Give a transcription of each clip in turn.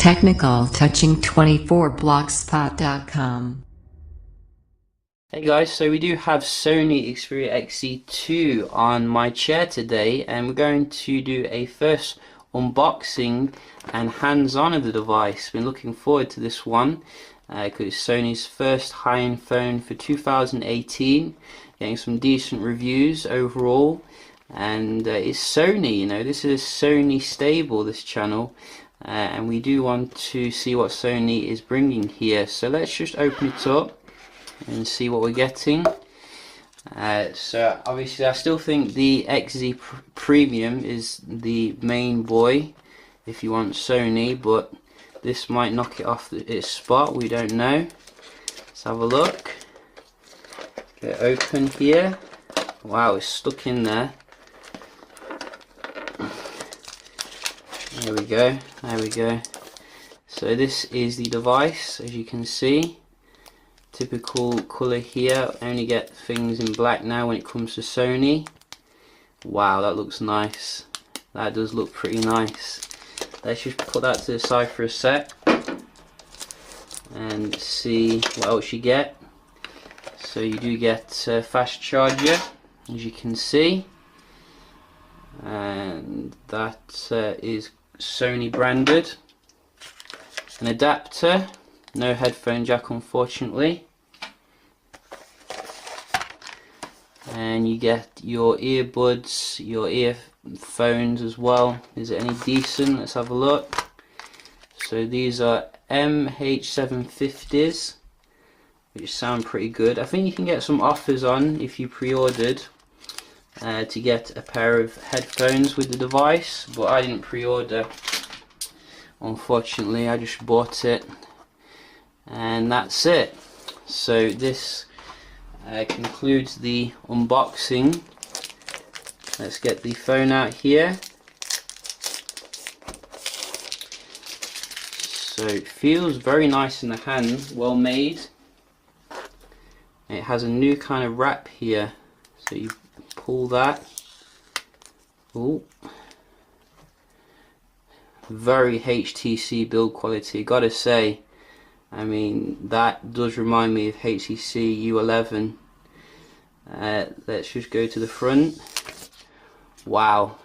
Technical Touching 24blogspot.com. Hey guys, so we do have Sony Xperia XZ2 on my chair today, and we're going to do a first unboxing and hands-on of the device. Been looking forward to this one because it's Sony's first high-end phone for 2018, getting some decent reviews overall, and it's Sony, you know, this is Sony stable, this channel. And we do want to see what Sony is bringing here, so let's just open it up and see what we're getting. So obviously I still think the XZ Premium is the main boy if you want Sony, but this might knock it off its spot, we don't know. Let's have a look. Get it open here. Wow, it's stuck in there. There we go, there we go. So this is the device, as you can see. Typical colour here, only get things in black now when it comes to Sony. Wow, that looks nice. That does look pretty nice. Let's just put that to the side for a sec and see what else you get. So you do get a fast charger, as you can see, and that is Sony branded. An adapter, no headphone jack unfortunately, and you get your earbuds, your earphones as well. Is it any decent? Let's have a look. So these are MH750s, which sound pretty good. I think you can get some offers on if you pre-ordered to get a pair of headphones with the device, but I didn't pre-order unfortunately, I just bought it and that's it. So this concludes the unboxing. Let's get the phone out here. So it feels very nice in the hand, well made. It has a new kind of wrap here, so you pull that. Ooh. Very HTC build quality, gotta say. I mean, that does remind me of HTC U11. Let's just go to the front. Wow,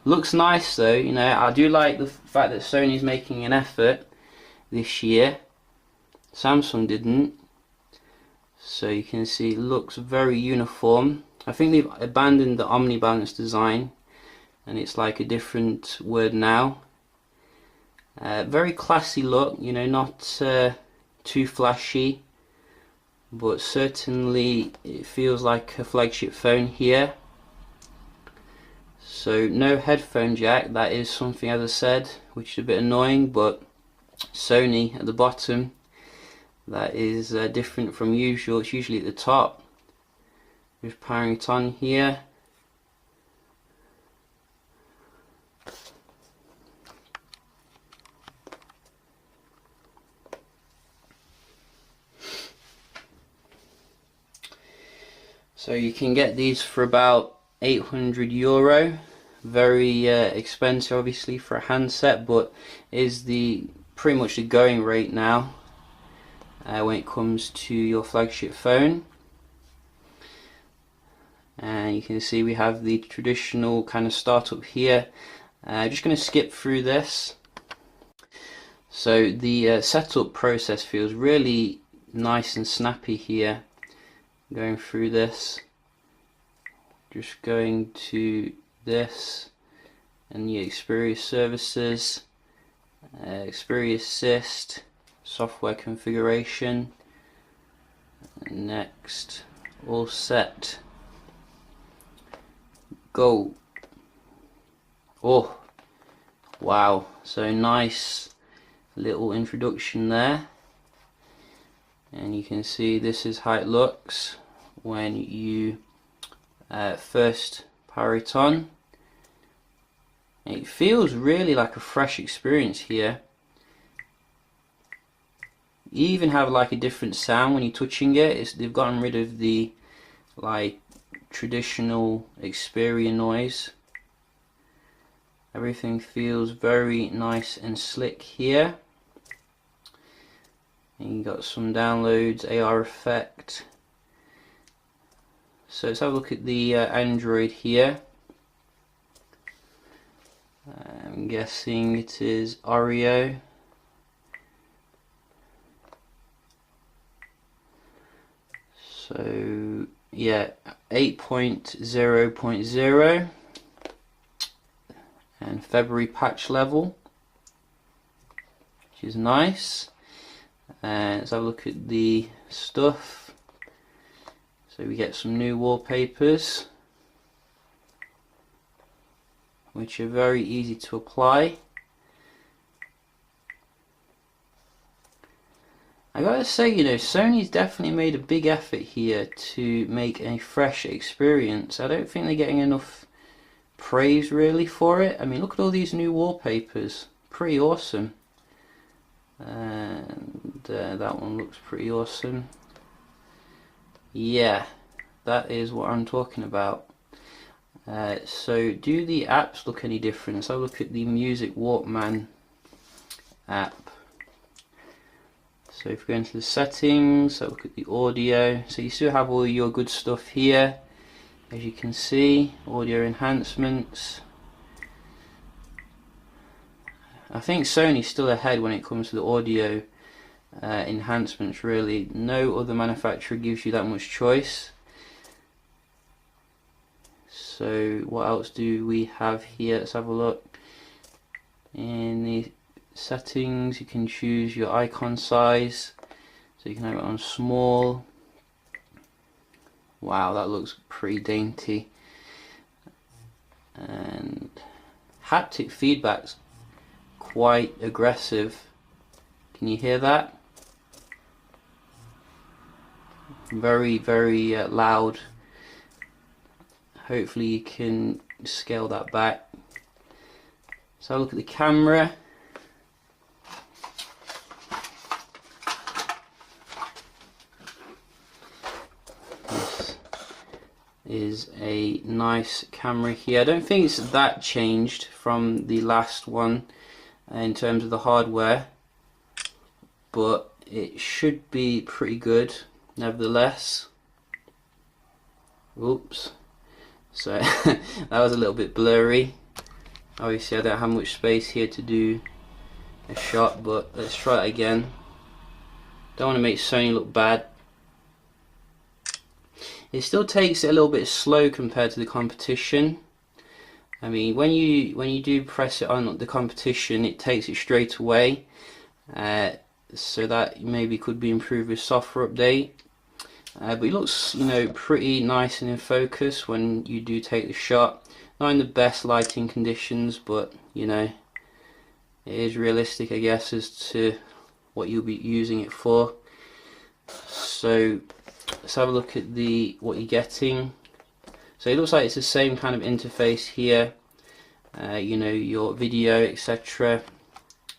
looks nice though. You know, I do like the fact that Sony's making an effort this year. Samsung didn't. So you can see it looks very uniform. I think they've abandoned the omnibalance design and it's like a different word now. Very classy look, you know, not too flashy, but certainly it feels like a flagship phone here. So no headphone jack, that is something, as I said, which is a bit annoying, but Sony at the bottom, that is different from usual. It's usually at the top. Just powering it on here. So you can get these for about €800. Very expensive obviously for a handset, but is pretty much the going rate now when it comes to your flagship phone. And you can see we have the traditional kind of startup here. Just going to skip through this. So the setup process feels really nice and snappy here. Going through this, just going to this and the Xperia services, Xperia Assist, software configuration, and next, all set, go. Oh wow, so nice little introduction there. And you can see this is how it looks when you first power it on. It feels really like a fresh experience here. You even have like a different sound when you're touching it. They've gotten rid of the like traditional Xperia noise. Everything feels very nice and slick here. And you got some downloads, AR effect. So let's have a look at the Android here. I'm guessing it is Oreo. So yeah, 8.0.0 and February patch level, which is nice. And let's have a look at the stuff. So we get some new wallpapers, which are very easy to apply. I gotta say, you know, Sony's definitely made a big effort here to make a fresh experience. I don't think they're getting enough praise really for it. I mean, look at all these new wallpapers, pretty awesome. And that one looks pretty awesome. Yeah, that is what I'm talking about. So do the apps look any different? Let's have a look at the Music Walkman app. So if we go into the settings, look at the audio. So you still have all your good stuff here, as you can see, audio enhancements. I think Sony's still ahead when it comes to the audio enhancements really. No other manufacturer gives you that much choice. So what else do we have here? Let's have a look. In the settings you can choose your icon size, so you can have it on small. Wow, that looks pretty dainty. And haptic feedback's quite aggressive. Can you hear that? Very, very loud. Hopefully you can scale that back. So look at the camera. This is a nice camera here. I don't think it's that changed from the last one in terms of the hardware, but it should be pretty good nevertheless. Oops. So that was a little bit blurry. Obviously I don't have much space here to do a shot, but let's try it again. Don't want to make Sony look bad. It still takes it a little bit slow compared to the competition. I mean, when you do press it on the competition, it takes it straight away. So that maybe could be improved with software update. But it looks, you know, pretty nice and in focus when you do take the shot. Not in the best lighting conditions, but you know, it is realistic, I guess, as to what you'll be using it for. So let's have a look at what you're getting. So it looks like it's the same kind of interface here. You know, your video, etc.,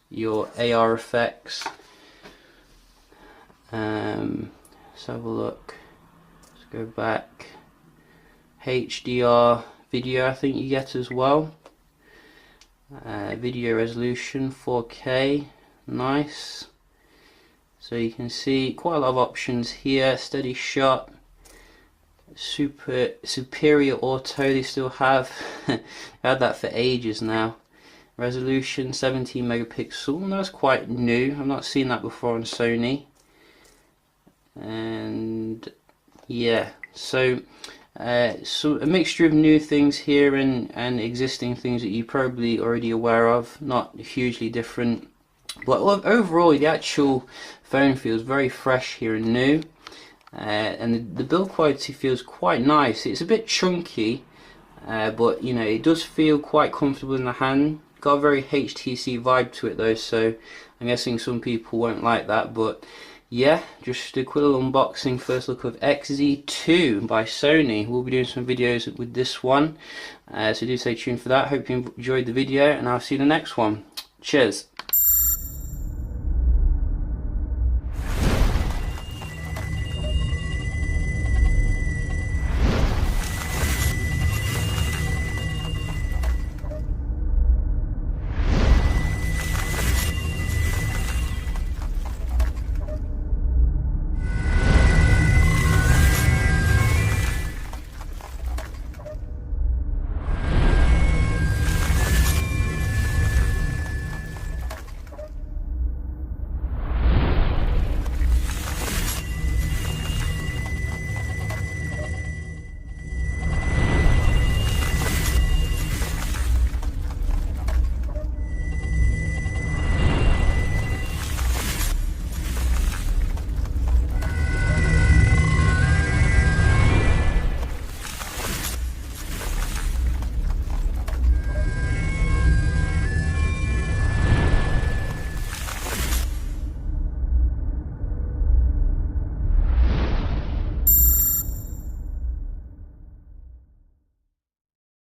your AR effects. Let's have a look. Let's go back. HDR video, I think you get as well. Video resolution 4K, nice. So you can see quite a lot of options here. Steady shot, superior auto they still have. I've had that for ages now. Resolution 17 megapixel, that's quite new. I've not seen that before on Sony. And yeah, so a mixture of new things here and existing things that you're probably already aware of, not hugely different. But overall, the actual phone feels very fresh here and new, and the build quality feels quite nice. It's a bit chunky, but you know, it does feel quite comfortable in the hand. Got a very HTC vibe to it though, so I'm guessing some people won't like that. But yeah, just a quick little unboxing, first look of XZ2 by Sony. We'll be doing some videos with this one, so do stay tuned for that. Hope you enjoyed the video, and I'll see you in the next one. Cheers.